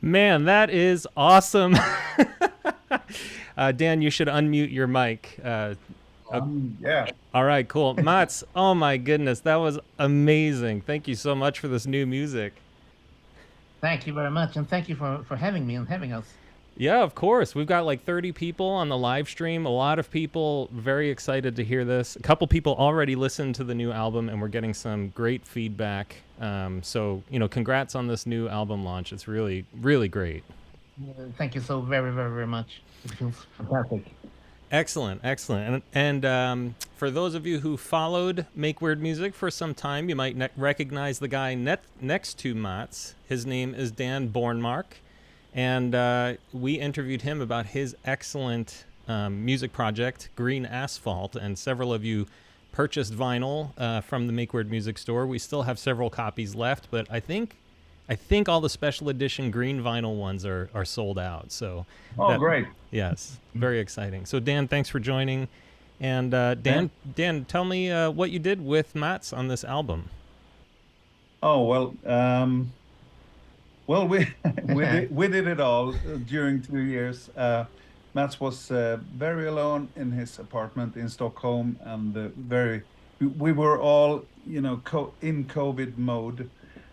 Man, that is awesome. Dan, you should unmute your mic. Yeah. All right, cool. Mats, oh my goodness, that was amazing. Thank you so much for this new music. Thank you very much, and thank you for having me and having us. Yeah, of course. We've got like 30 people on the live stream. A lot of people very excited to hear this. A couple people already listened to the new album, and we're getting some great feedback. So, congrats on this new album launch. It's really, really great. Thank you so very, very, very much. It feels fantastic. Excellent, excellent. And for those of you who followed Make Weird Music for some time, you might recognize the guy next to Mats. His name is Dan Bornemark. And we interviewed him about his excellent music project, Green Asphalt. And several of you purchased vinyl from the Make Weird Music store. We still have several copies left, but I think all the special edition green vinyl ones are sold out. So, Great. Yes, very exciting. So, Dan, thanks for joining. And Dan, tell me what you did with Mats on this album. Oh well, we did it all during 2 years. Mats was very alone in his apartment in Stockholm, and we were all in COVID mode,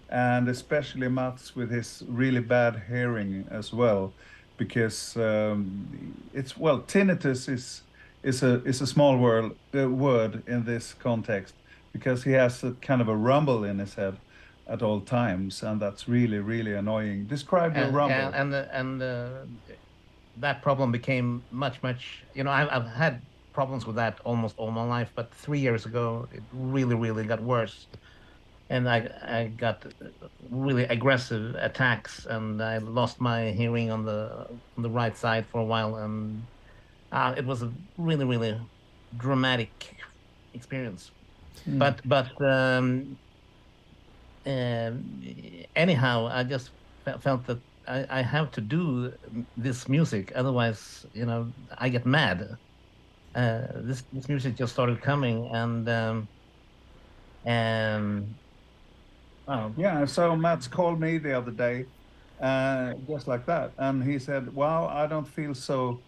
and especially Mats with his really bad hearing as well, because tinnitus is a small word in this context, because he has a kind of a rumble in his head at all times, and that's really, really annoying. Describe your rumble. And that problem became much. I've had problems with that almost all my life, but 3 years ago it really, really got worse, and I got really aggressive attacks, and I lost my hearing on the right side for a while, and it was a really, really dramatic experience. But anyhow, I just felt that I have to do this music, otherwise, I get mad. This music just started coming, and yeah. So Mats called me the other day, just like that, and he said, "Wow, I don't feel so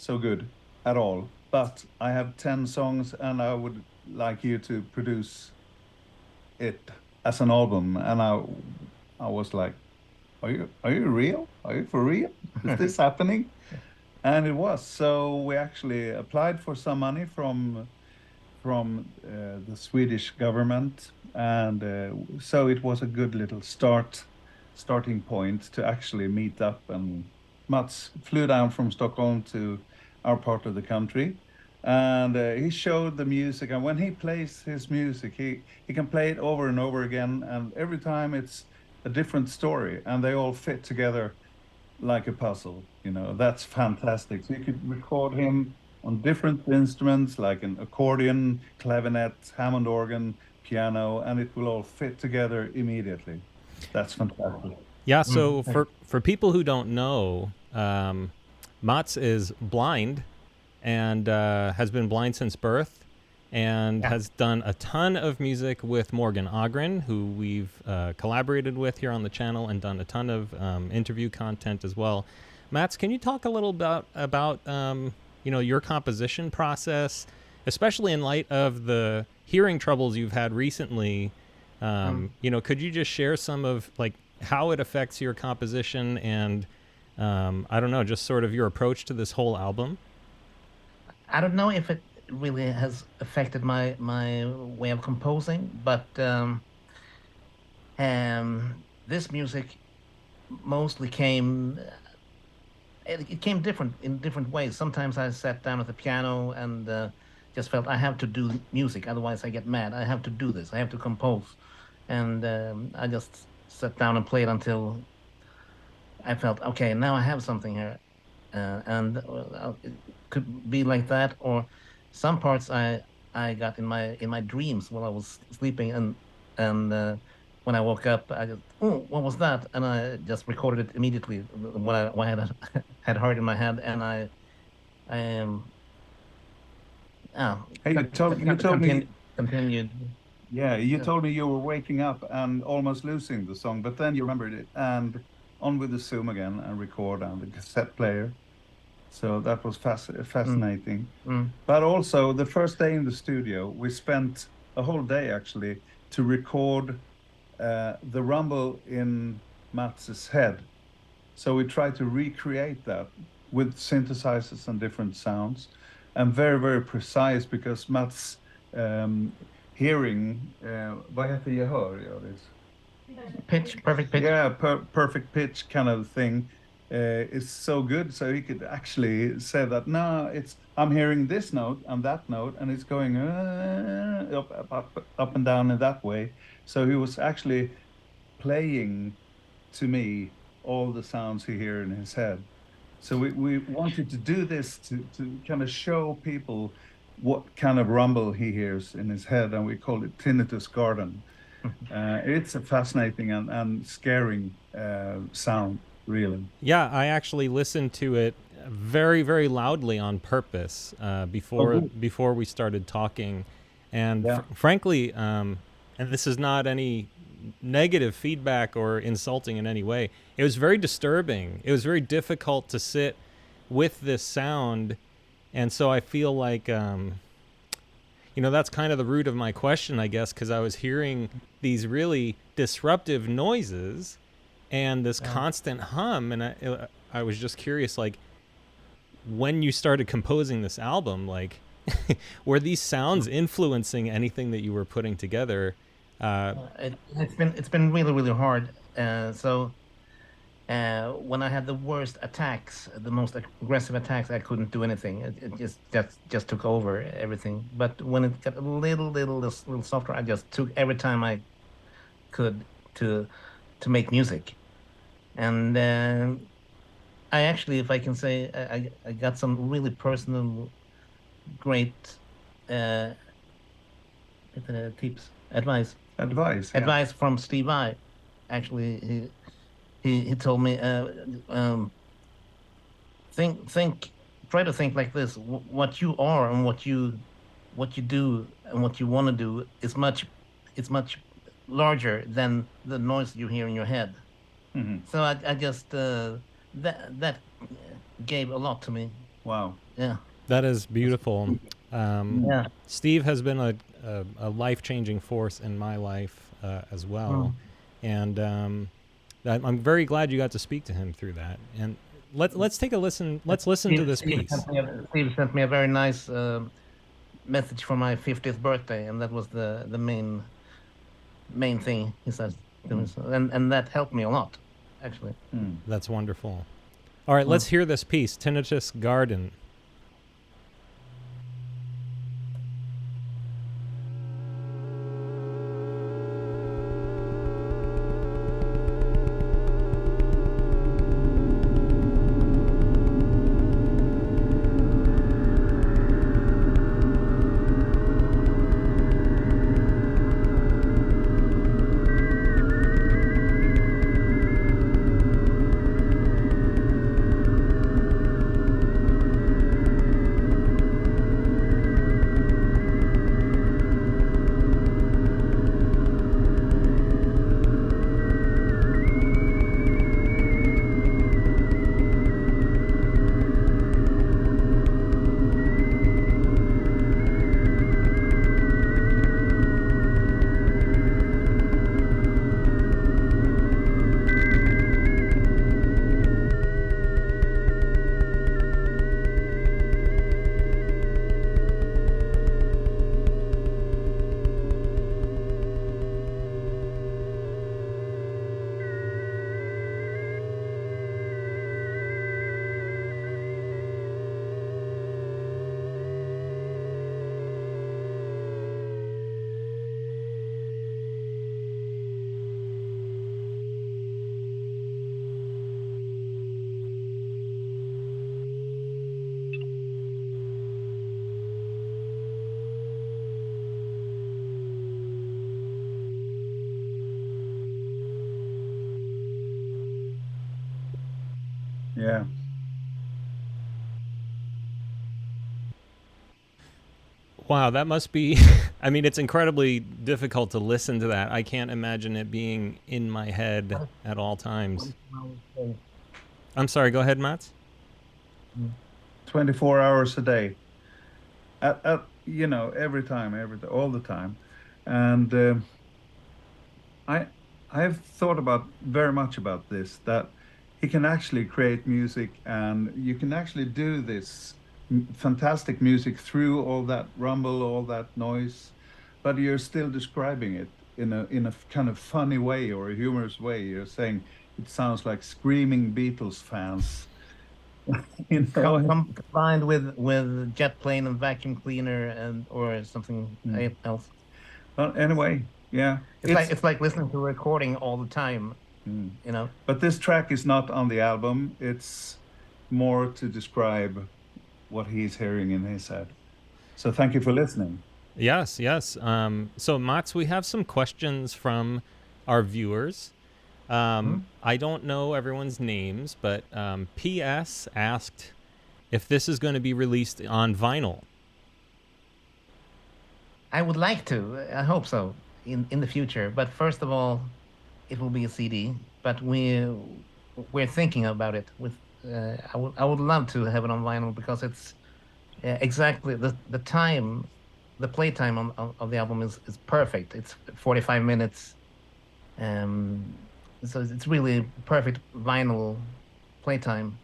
good at all, but I have 10 songs, and I would like you to produce it as an album." And I was like, are you real? Are you for real? Is this happening? And it was. So we actually applied for some money from the Swedish government, and so it was a good little starting point to actually meet up. And Mats flew down from Stockholm to our part of the country, and he showed the music. And when he plays his music, he can play it over and over again, and every time it's a different story, and they all fit together like a puzzle. That's fantastic. So you could record him on different instruments, like an accordion, clavinet, Hammond organ, piano, and it will all fit together immediately. That's fantastic. Yeah, so for people who don't know, Mats is blind and has been blind since birth, and has done a ton of music with Morgan Ogren, who we've collaborated with here on the channel, and done a ton of interview content as well. Mats, can you talk a little about your composition process, especially in light of the hearing troubles you've had recently? Could you just share some of how it affects your composition and I don't know, just sort of your approach to this whole album? I don't know if it really has affected my way of composing, but this music mostly came. It came in different ways. Sometimes I sat down at the piano and just felt I have to do music, otherwise I get mad. I have to do this. I have to compose, and I just sat down and played until I felt okay. Now I have something here, and it could be like that, or some parts I got in my dreams while I was sleeping, and when I woke up, I just, oh, what was that? And I just recorded it immediately what I had heard in my head, and I Hey, you told me. continued. Yeah, you told me you were waking up and almost losing the song, but then you remembered it, and on with the Zoom again and record on the cassette player. So that was fascinating. But also the first day in the studio, we spent a whole day actually to record the rumble in Mats's head. So we tried to recreate that with synthesizers and different sounds, and very, very precise, because Mats hearing, vad heter gehör? Pitch, perfect pitch. Yeah, perfect pitch kind of thing. Is so good, so he could actually say that, no, I'm hearing this note and that note, and it's going up and down in that way. So he was actually playing to me all the sounds he hear in his head. So we wanted to do this to kind of show people what kind of rumble he hears in his head, and we call it Tinnitus Garden. It's a fascinating and scaring sound, really. Yeah, I actually listened to it very, very loudly on purpose before we started talking, and frankly, and this is not any negative feedback or insulting in any way. It was very disturbing. It was very difficult to sit with this sound, and so I feel like that's kind of the root of my question, I guess, because I was hearing these really disruptive noises and this constant hum, and I was just curious, like, when you started composing this album, like, were these sounds influencing anything that you were putting together? It's been really, really hard. So when I had the worst attacks, the most aggressive attacks, I couldn't do anything. It just took over everything. But when it got a little softer, I just took every time I could to make music. And I actually, if I can say, I got some really personal, great tips, advice from Steve Vai. Actually, he told me, try to think like this: what you are and what you do and what you want to do is much larger than the noise you hear in your head. Mm-hmm. So I just that gave a lot to me. Wow. Yeah. That is beautiful. Steve has been a life-changing force in my life as well, and I'm very glad you got to speak to him through that. And let's take a listen. Let's listen to this piece. Steve sent me a very nice message for my 50th birthday, and that was the main thing he said to me, and that helped me a lot, actually. That's wonderful. All right, let's hear this piece, Tinnitus Garden. Wow, that must be. I mean, it's incredibly difficult to listen to that. I can't imagine it being in my head at all times. I'm sorry. Go ahead, Mats. 24 hours a day. You know, every time, all the time. And I I've thought about very much about this, that he can actually create music and you can actually do this fantastic music through all that rumble, all that noise, but you're still describing it in a kind of funny way or a humorous way. You're saying it sounds like screaming Beatles fans. You know? Combined with jet plane and vacuum cleaner and or something else. Well, anyway, yeah. It's like listening to a recording all the time, you know. But this track is not on the album. It's more to describe what he's hearing in his head. So thank you for listening. Yes, yes. So Mats, we have some questions from our viewers. I don't know everyone's names, but PS asked if this is going to be released on vinyl. I would like to. I hope so in the future. But first of all, it will be a CD. But we're thinking about it. I would love to have it on vinyl because it's exactly the time, the playtime of the album is perfect. It's 45 minutes. So it's really perfect vinyl playtime.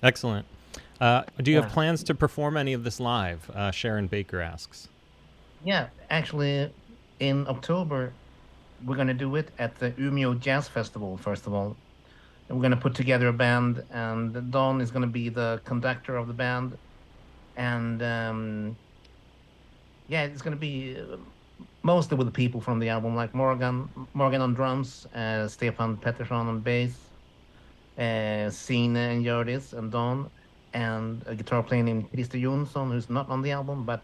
Excellent. Do you have plans to perform any of this live? Sharon Baker asks. Yeah, actually, in October, we're going to do it at the Umeå Jazz Festival, first of all. And we're going to put together a band, and Don is going to be the conductor of the band. And yeah, it's going to be mostly with the people from the album, like Morgan on drums, Stefan Pettersson on bass, Signe and Hjördis and Don, and a guitar player named Christer Jonsson, who's not on the album, but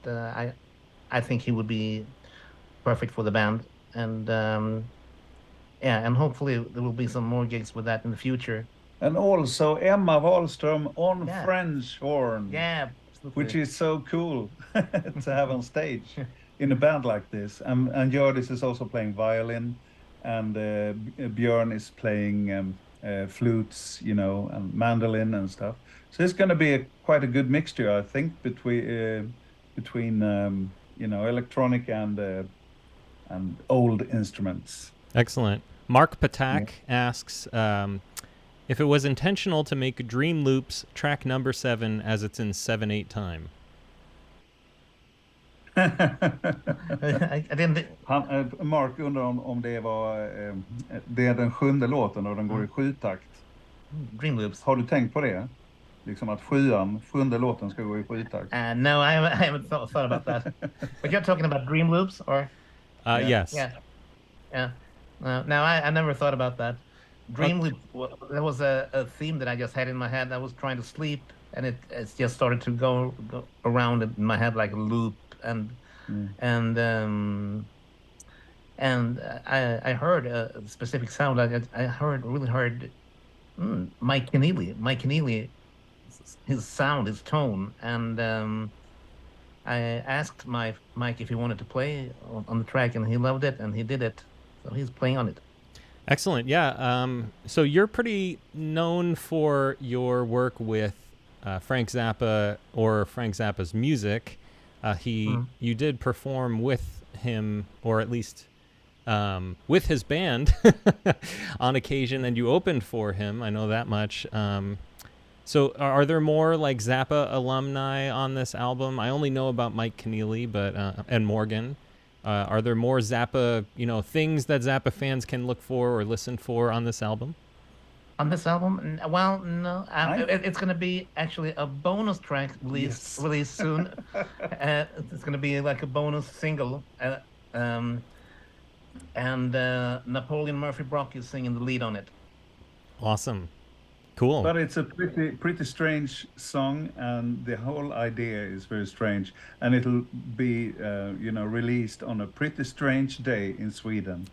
I think he would be perfect for the band. And yeah, and hopefully there will be some more gigs with that in the future. And also Emma Wahlström on French horn. Yeah, absolutely. Which is so cool to have on stage in a band like this. And Hjördis is also playing violin, and Björn is playing flutes, you know, and mandolin and stuff. So it's going to be quite a good mixture, I think, between you know, electronic and old instruments. Excellent. Mark Patak asks if it was intentional to make Dream Loops track number 7 as it's in 7/8 time. I didn't... Mark undrar om det var det är den 7:e låten och den går i 7-takt. Dream Loops. Har du tänkt på det? Liksom att 7:e låten ska gå i 7-takt. No, I haven't thought about that. But you're talking about Dream Loops, or? Yes. Yeah. No, I never thought about that. Dream Loop, there was a theme that I just had in my head. I was trying to sleep, and it just started to go around in my head like a loop, and I heard a specific sound. I really heard Mike Keneally, his sound, his tone, and I asked Mike if he wanted to play on the track, and he loved it, and he did it. So he's playing on it. Excellent. Yeah. So you're pretty known for your work with Frank Zappa or Frank Zappa's music. You did perform with him, or at least with his band on occasion, and you opened for him. I know that much. So are there more like Zappa alumni on this album? I only know about Mike Keneally, but and Morgan. Are there more Zappa, things that Zappa fans can look for or listen for on this album? On this album? Well, no. It's going to be actually a bonus track released soon. It's going to be like a bonus single. And Napoleon Murphy Brock is singing the lead on it. Awesome. Cool. But it's a pretty strange song, and the whole idea is very strange. And it'll be, released on a pretty strange day in Sweden.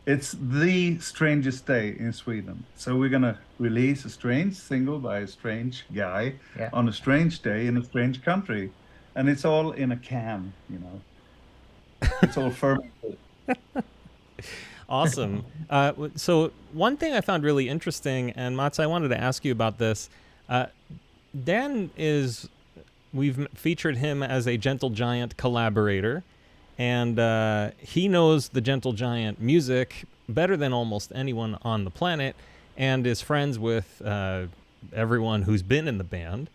It's the strangest day in Sweden. So we're going to release a strange single by a strange guy on a strange day in a strange country. and it's all in a can. It's all fermented. Awesome. So one thing I found really interesting, and Mats, I wanted to ask you about this. Dan we've featured him as a Gentle Giant collaborator, and he knows the Gentle Giant music better than almost anyone on the planet, and is friends with everyone who's been in the band.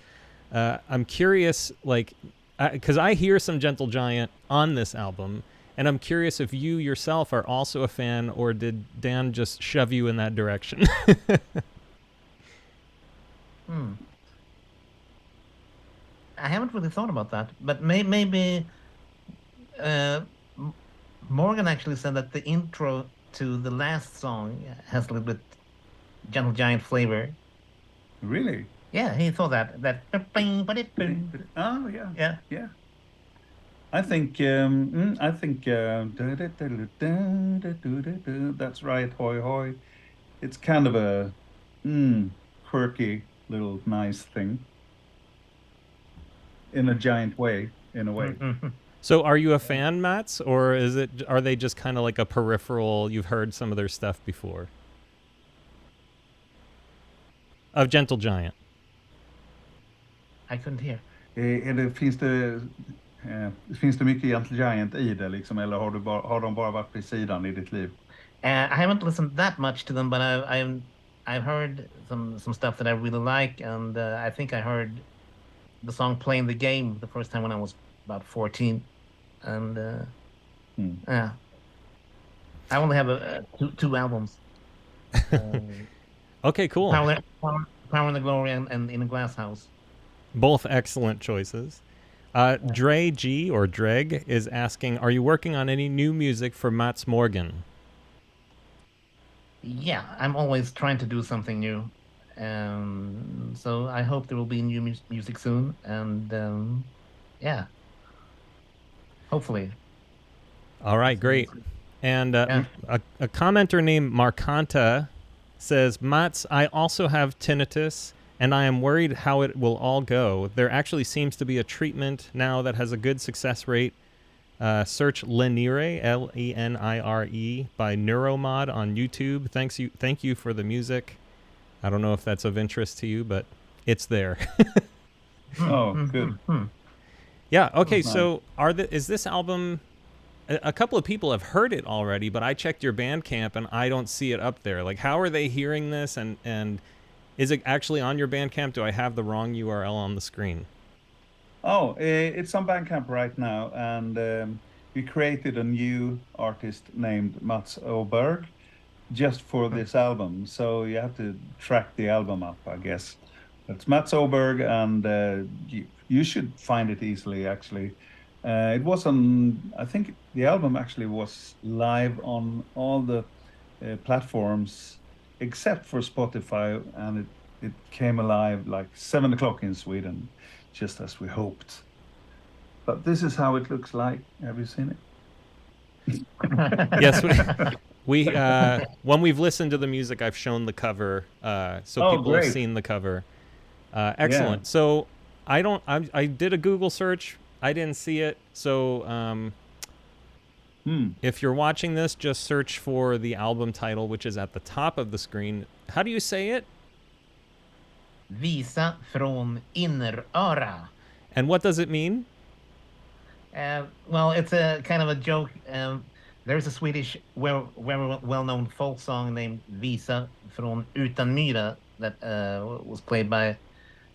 I'm curious, because I hear some Gentle Giant on this album, and I'm curious if you yourself are also a fan, or did Dan just shove you in that direction? I haven't really thought about that, but maybe Morgan actually said that the intro to the last song has a little bit Gentle Giant flavor. Really? Yeah, he thought that. Oh yeah. Yeah. I think that's right. Hoi hoi. It's kind of a quirky little nice thing in a giant way, in a way. So are you a fan, Mats, or are they just kind of like a peripheral, you've heard some of their stuff before? Of Gentle Giant. I couldn't hear. Finns det mycket Gentle Giant i det liksom, eller har de bara varit vid sidan i ditt liv? I haven't listened that much to them, but I've heard some stuff that I really like, and I think I heard the song "Playing the Game" the first time when I was about 14, and yeah, I only have two albums. Okay, cool. Power and the Glory and In a Glass House. Both excellent choices. Dre G, or Dreg, is asking, are you working on any new music for Mats Morgan? Yeah, I'm always trying to do something new. So I hope there will be new music soon. And yeah, hopefully. All right, great. And a commenter named Markanta says, Mats, I also have tinnitus, and I am worried how it will all go. There actually seems to be a treatment now that has a good success rate. Search Lenire, Lenire, by Neuromod on YouTube. Thank you for the music. I don't know if that's of interest to you, but it's there. Oh, good. Yeah, okay, so is this album... A couple of people have heard it already, but I checked your Bandcamp and I don't see it up there. Like, how are they hearing this? And is it actually on your Bandcamp? Do I have the wrong URL on the screen? Oh, it's on Bandcamp right now. And we created a new artist named Mats Öberg just for this album. So you have to track the album up, I guess. It's Mats Öberg, and you should find it easily, actually. It was I think the album actually was live on all the platforms except for Spotify, and it came alive like 7 o'clock in Sweden, just as we hoped. But this is how it looks like. Have you seen it? Yes, we when we've listened to the music, I've shown the cover, so people great. have seen the cover. Excellent. Yeah. So I did a Google search. I didn't see it, so if you're watching this, just search for the album title, which is at the top of the screen. How do you say it? Visa från Inneröra. And what does it mean? Well, it's a kind of a joke. There's a Swedish, very well-known folk song named Visa från Utanmyra that was played by...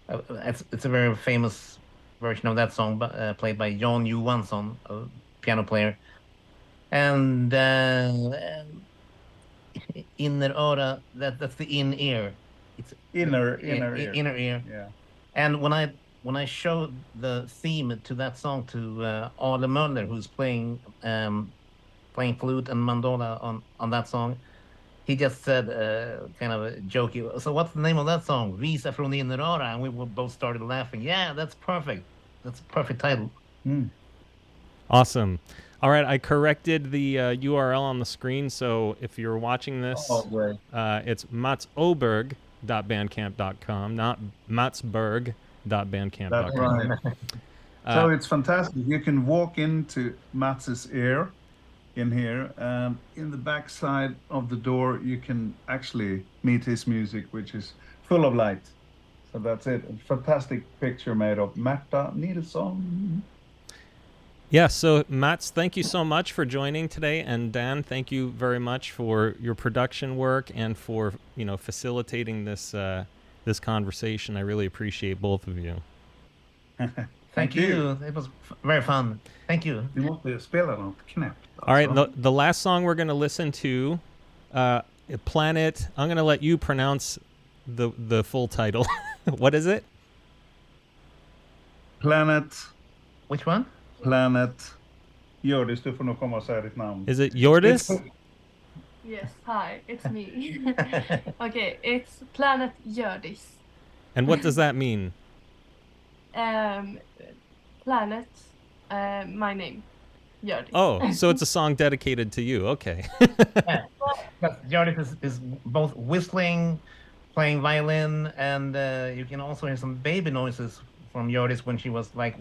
it's a very famous version of that song, played by Jan Johansson, a piano player. And Inneröra, that's the in-ear. It's Inner ear. Inner ear. Yeah. And when I showed the theme to that song to Ale Möller, who's playing flute and mandola on that song, he just said, kind of a jokey, so what's the name of that song? Visa från Inneröra. And we both started laughing. Yeah, that's perfect. That's a perfect title. Awesome. All right, I corrected the URL on the screen, so if you're watching this, it's matsoberg.bandcamp.com, not matsberg.bandcamp.com. That's right. So it's fantastic. You can walk into Mats's ear in here, and in the back side of the door, you can actually meet his music, which is full of light. So that's it. A fantastic picture made of Märta Nilsson. Yeah, so Mats, thank you so much for joining today, and Dan, thank you very much for your production work and for facilitating this this conversation. I really appreciate both of you. Thank you. It was very fun. Thank you. Vi måste spela något knäppt. All right, the last song we're going to listen to, Planet. I'm going to let you pronounce the full title. What is it? Planet. Which one? Planet. Hjördis, du får nog komma och säga ditt namn. Is it Jordis? Yes, hi, it's me. Okay, it's Planet Hjördis. And what does that mean? Planet, my name, Hjördis. Oh, so it's a song dedicated to you. Okay. Yeah. Hjördis is both whistling, playing violin, and you can also hear some baby noises from Hjördis when she was like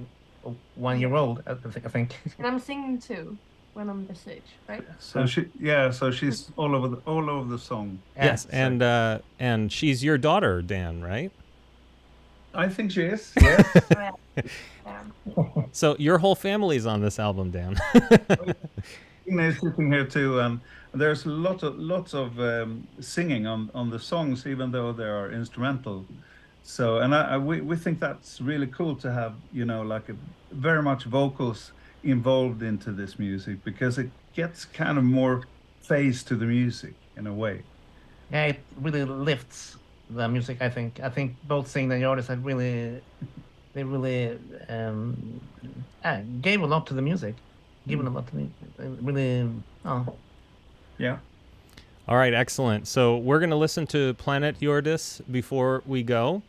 1 year old, I think. And I'm singing too when I'm the stage, right? So she's all over the song. Yes, and she's your daughter, Dan, right? I think she is. Yes. So your whole family's on this album, Dan. Ina is sitting here too, and there's lots of singing on the songs, even though they are instrumental. So, and we think that's really cool to have, like very much vocals involved into this music, because it gets kind of more face to the music in a way. Yeah, it really lifts the music. I think both Sing and Hjördis had they really gave a lot to the music. Given a lot to me, really. Oh. Yeah. All right, excellent. So we're going to listen to Planet Hjördis before we go.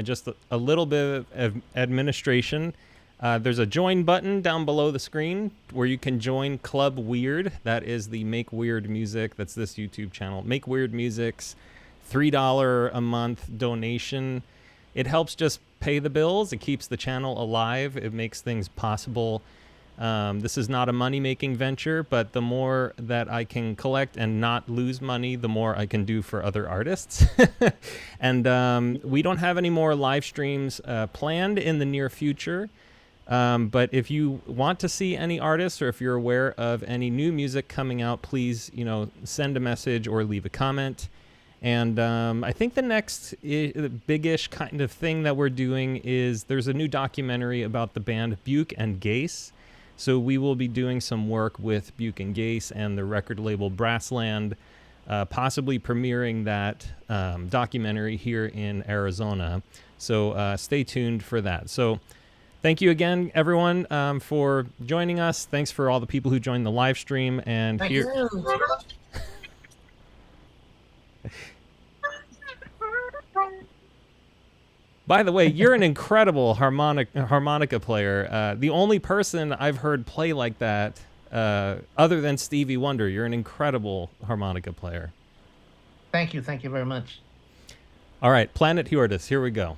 Just a little bit of administration. There's a join button down below the screen where you can join Club Weird. That is the Make Weird Music. That's this YouTube channel. Make Weird Music's $3 a month donation. It helps just pay the bills. It keeps the channel alive. It makes things possible. This is not a money-making venture, but the more that I can collect and not lose money, the more I can do for other artists. And we don't have any more live streams planned in the near future. But if you want to see any artists, or if you're aware of any new music coming out, please, send a message or leave a comment. And I think the next big-ish kind of thing that we're doing is there's a new documentary about the band Buke and Gase. So we will be doing some work with Buke and Gase and the record label Brassland, possibly premiering that documentary here in Arizona. So stay tuned for that. So thank you again, everyone, for joining us. Thanks for all the people who joined the live stream. And Thank here. you. By the way, you're an incredible harmonica player. The only person I've heard play like that, other than Stevie Wonder. You're an incredible harmonica player. Thank you very much. All right, Planet Hjördis, here we go.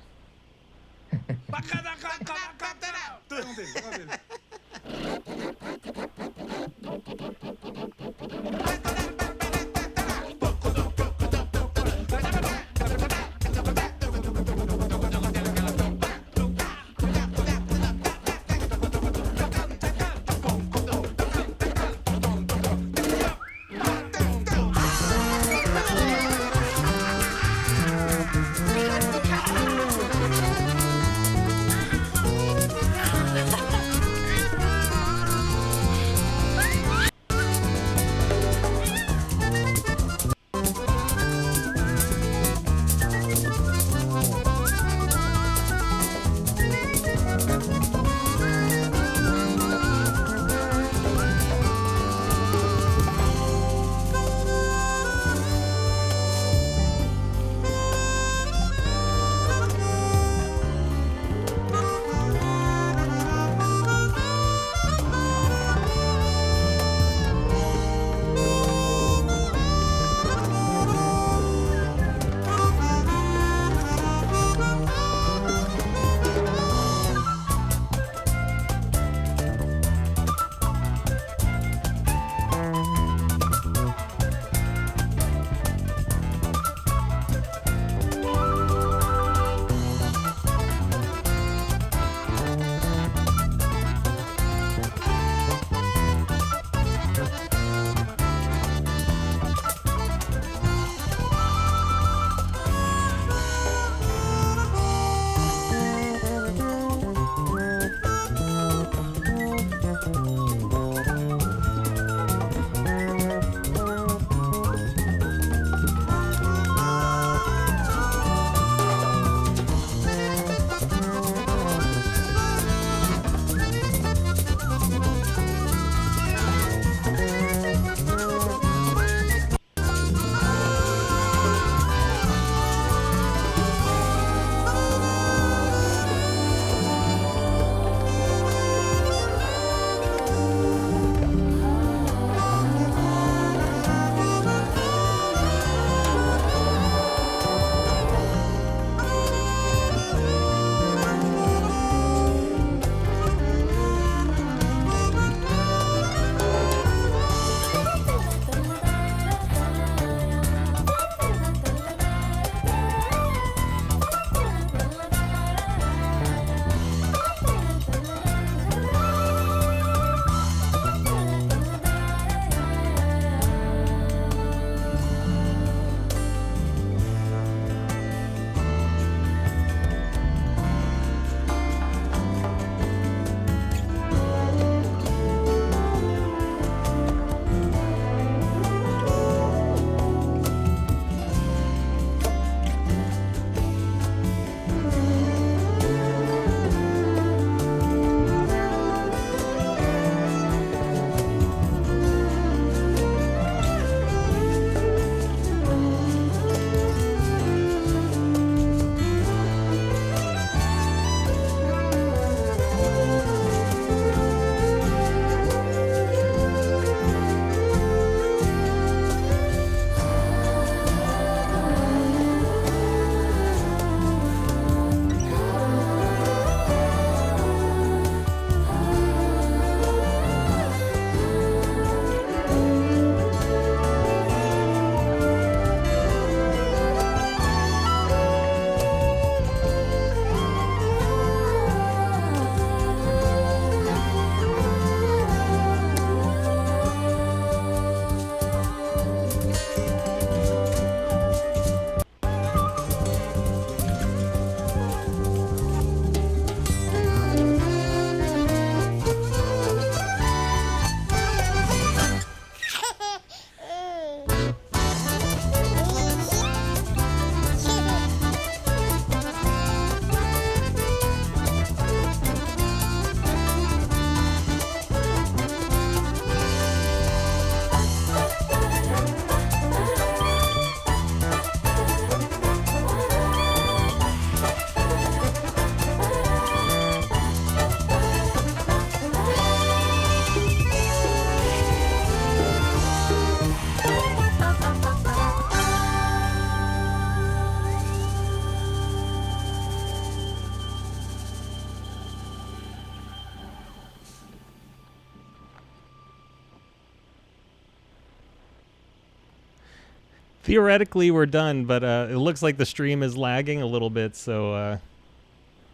Theoretically, we're done, but it looks like the stream is lagging a little bit, so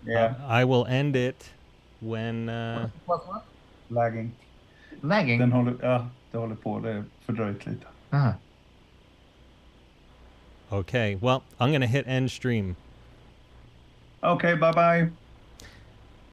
Yeah, I will end it when... What? lagging. Lagging? Den det håller på. Det är fördröjt lite. Okay, well, I'm going to hit end stream. Okay, bye-bye.